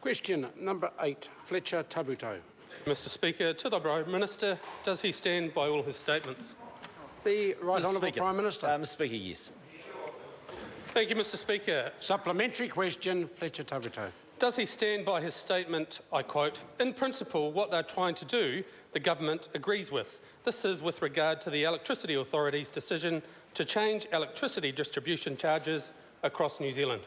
Question number 8, Fletcher Tabuteau. Mr Speaker, to the Prime Minister, does he stand by all his statements? The Right Honourable Prime Minister. Mr Speaker, yes. Thank you, Mr Speaker. Supplementary question, Fletcher Tabuteau. Does he stand by his statement, I quote, "In principle, what they're trying to do, the government agrees with. This is with regard to the Electricity Authority's decision to change electricity distribution charges across New Zealand."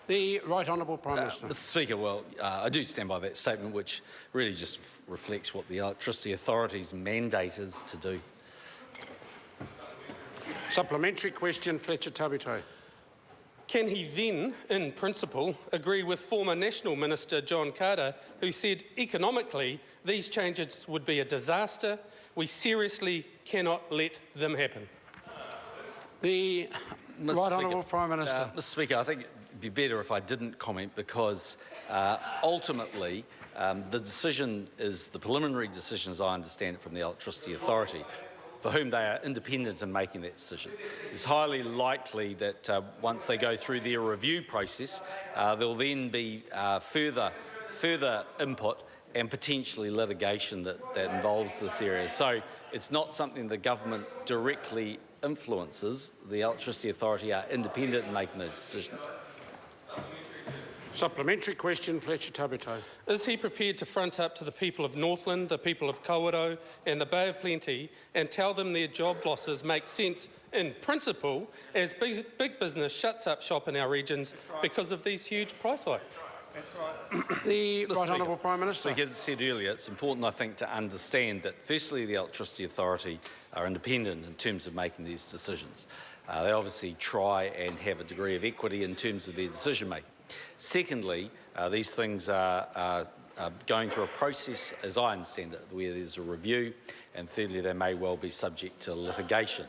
The Right Honourable Prime Minister. Mr Speaker, well, I do stand by that statement, which really just reflects what the Electricity Authority's mandate is to do. Supplementary question, Fletcher Tabuteau. Can he then, in principle, agree with former National Minister John Carter, who said economically these changes would be a disaster? We seriously cannot let them happen. The Right Honourable Prime Minister. Mr Speaker, I think it'd be better if I didn't comment because ultimately the decision is the preliminary decision, as I understand it, from the Electricity Authority, for whom they are independent in making that decision. It's highly likely that once they go through their review process, there'll then be further input and potentially litigation that involves this area. So it's not something the government directly influences. The Electricity Authority are independent in making those decisions. Supplementary question, Fletcher Tabuteau. Is he prepared to front up to the people of Northland, the people of Kawerau and the Bay of Plenty and tell them their job losses make sense in principle as big business shuts up shop in our regions because of these huge price hikes? The Right Honourable Prime Minister. As I said earlier, it's important, I think, to understand that firstly the Electricity Authority are independent in terms of making these decisions. They obviously try and have a degree of equity in terms of their decision making. Secondly, these things are going through a process, as I understand it, where there's a review, and thirdly, they may well be subject to litigation.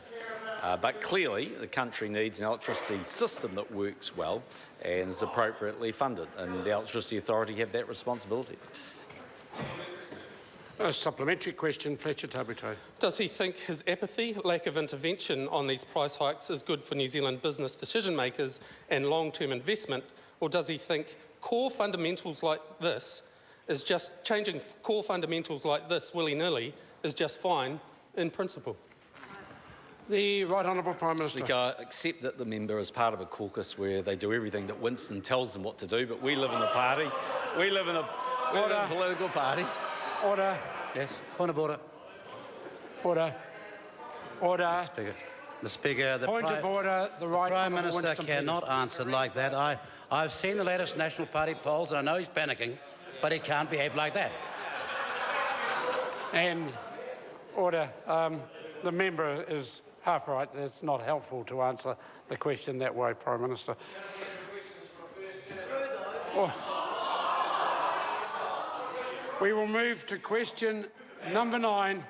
But clearly, the country needs an electricity system that works well and is appropriately funded, and the Electricity Authority have that responsibility. A supplementary question, Fletcher Tabuteau. Does he think his apathy, lack of intervention on these price hikes is good for New Zealand business decision makers and long-term investment, or does he think core fundamentals like this is just changing core fundamentals like this willy-nilly is just fine in principle? The Right Honourable Prime Minister. Speaker, I accept that the member is part of a caucus where they do everything that Winston tells them what to do, but we live in a party. We live in a political party. Order. Yes, point of order. Order. Order. Mr. Speaker, the Point of order. The Right Prime Honourable Minister Winston cannot answer like that. I've seen the latest National Party polls and I know he's panicking, but he can't behave like that. And order. The member is half right. It's not helpful to answer the question that way, Prime Minister. We will move to question number 9,